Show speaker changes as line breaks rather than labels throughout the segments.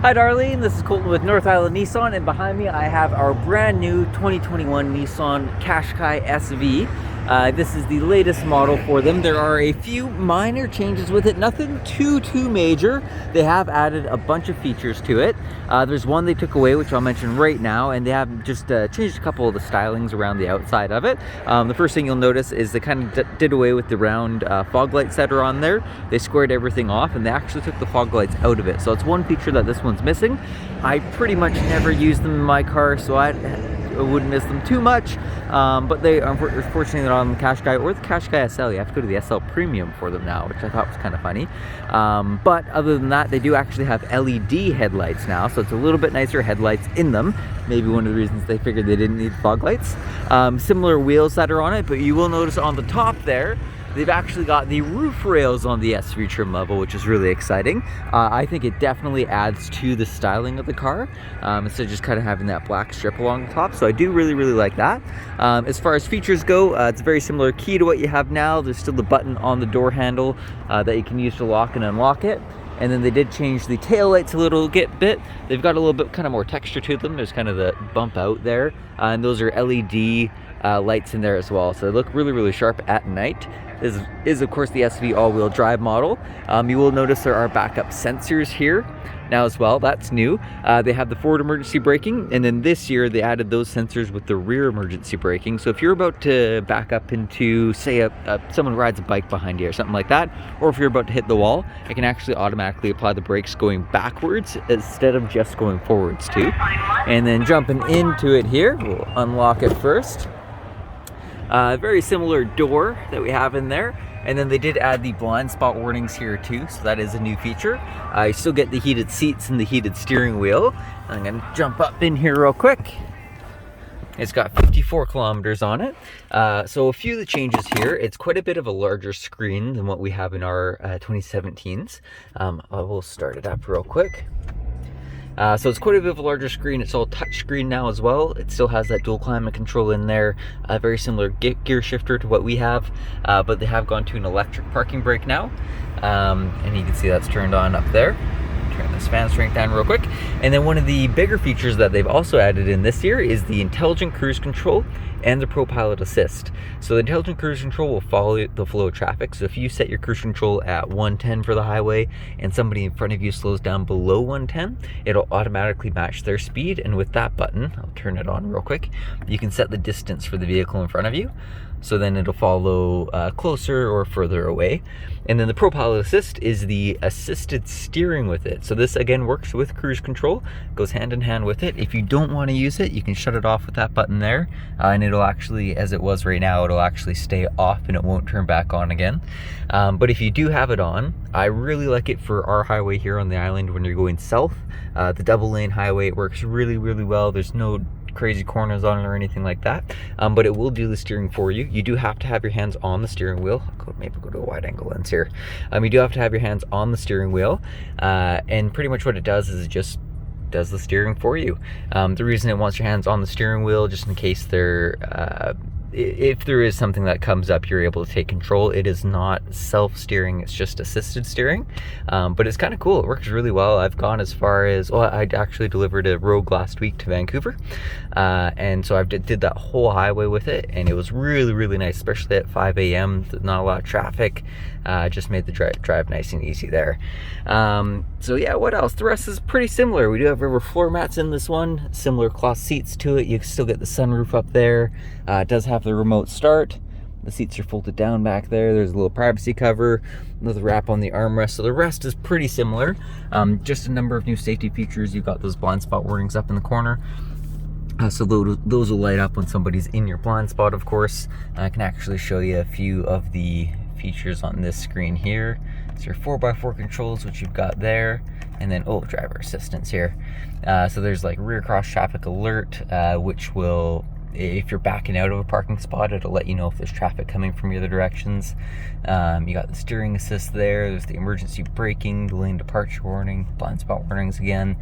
Hi Darlene, this is Colton with North Island Nissan, and behind me I have our brand new 2021 Nissan Qashqai SV. This is the latest model for them. There are a few minor changes with it, nothing too major. They have added a bunch of features to it. There's one they took away, which I'll mention right now, and they have just changed a couple of the stylings around the outside of it. The first thing you'll notice is they kind of did away with the round fog lights that are on there. They squared everything off, and they actually took the fog lights out of it. So it's one feature that this one's missing. I pretty much never use them in my car, so I wouldn't miss them too much, but they unfortunately they're on the Qashqai or the Qashqai SL. You have to go to the SL Premium for them now, which I thought was kind of funny. But other than that, they do actually have LED headlights now, so it's a little bit nicer headlights in them. Maybe one of the reasons they figured they didn't need fog lights. Similar wheels that are on it, but you will notice on the top there, they've actually got the roof rails on the SV trim level, which is really exciting. I think it definitely adds to the styling of the car, instead of just kind of having that black strip along the top. So I do really like that. As far as features go, it's a very similar key to what you have now. There's still the button on the door handle that you can use to lock and unlock it. And then they did change the tail lights a little bit. They've got a little bit kind of more texture to them. There's kind of the bump out there, and those are LED lights in there as well, so they look really sharp at night. This is of course the SV all-wheel drive model. You will notice there are backup sensors here now as well. That's new. They have the forward emergency braking, and then this year they added those sensors with the rear emergency braking. So if you're about to back up into, say, someone rides a bike behind you or something like that, or if you're about to hit the wall, it can actually automatically apply the brakes going backwards instead of just going forwards too. And then jumping into it here, we'll unlock it first. Very similar door that we have in there, and then they did add the blind spot warnings here too, so that is a new feature. You still get the heated seats and the heated steering wheel. I'm gonna jump up in here real quick. It's got 54 kilometers on it. So a few of the changes here, it's quite a bit of a larger screen than what we have in our 2017s. I will start it up real quick. So it's quite a bit of a larger screen. It's all touch screen now as well. It still has that dual climate control in there, a very similar gear shifter to what we have, but they have gone to an electric parking brake now, and you can see that's turned on up there. Turn this fan strength down real quick. And then one of the bigger features that they've also added in this year is the intelligent cruise control and the Pro Pilot Assist. So the intelligent cruise control will follow the flow of traffic. So if you set your cruise control at 110 for the highway and somebody in front of you slows down below 110, it'll automatically match their speed. And with that button, I'll turn it on real quick, you can set the distance for the vehicle in front of you. So then it'll follow closer or further away. And then the Pro Pilot Assist is the assisted steering with it. So this again works with cruise control, goes hand in hand with it. If you don't want to use it, you can shut it off with that button there, and it'll actually, as it was right now, it'll actually stay off and it won't turn back on again. But if you do have it on, I really like it for our highway here on the island when you're going south. The double lane highway, it works really well. There's no crazy corners on it or anything like that, but it will do the steering for you. You do have to have your hands on the steering wheel. Maybe go to a wide angle lens here. You do have to have your hands on the steering wheel, and pretty much what it does is it just does the steering for you. The reason it wants your hands on the steering wheel, just in case if there is something that comes up, you're able to take control. It is not self-steering, it's just assisted steering, but it's kind of cool. It works really well. I've gone as far as, well, I actually delivered a Rogue last week to Vancouver, and so I did that whole highway with it, and it was really nice, especially at 5 a.m. Not a lot of traffic. Just made the drive nice and easy there. So yeah, what else? The rest is pretty similar. We do have rubber floor mats in this one, similar cloth seats to it. You can still get the sunroof up there. It does have the remote start. The seats are folded down back there. There's a little privacy cover, another wrap on the armrest. So the rest is pretty similar. Just a number of new safety features. You've got those blind spot warnings up in the corner. So those will light up when somebody's in your blind spot, of course. I can actually show you a few of the features on this screen here. It's your 4x4 controls, which you've got there, and then driver assistance here. So there's like rear cross traffic alert, which will if you're backing out of a parking spot, it'll let you know if there's traffic coming from the other directions. You got the steering assist there, there's the emergency braking, the lane departure warning, blind spot warnings again.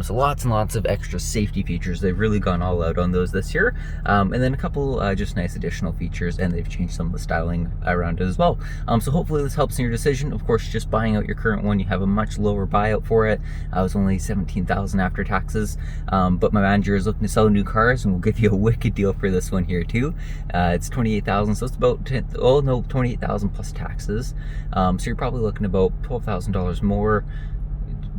So lots and lots of extra safety features. They've really gone all out on those this year. And then a couple just nice additional features, and they've changed some of the styling around it as well. So hopefully this helps in your decision. Of course, just buying out your current one, you have a much lower buyout for it. It was only $17,000 after taxes, but my manager is looking to sell new cars, and we'll give you a wicked deal for this one here too. It's $28,000, so it's about $28,000 plus taxes. So you're probably looking about $12,000 more.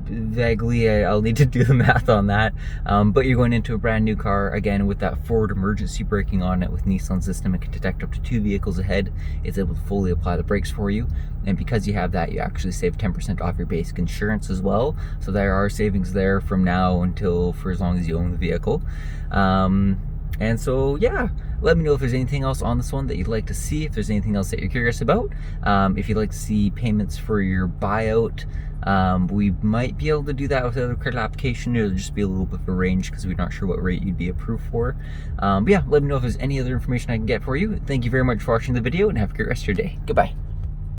Vaguely, I'll need to do the math on that, but you're going into a brand new car again with that forward emergency braking on it with Nissan system. It can detect up to 2 vehicles ahead. It's able to fully apply the brakes for you, and because you have that, you actually save 10% off your basic insurance as well. So there are savings there from now until for as long as you own the vehicle. And so yeah, let me know if there's anything else on this one that you'd like to see, if there's anything else that you're curious about. If you'd like to see payments for your buyout, we might be able to do that without a credit application. It'll just be a little bit of a range because we're not sure what rate you'd be approved for. But yeah, let me know if there's any other information I can get for you. Thank you very much for watching the video, and have a great rest of your day. Goodbye.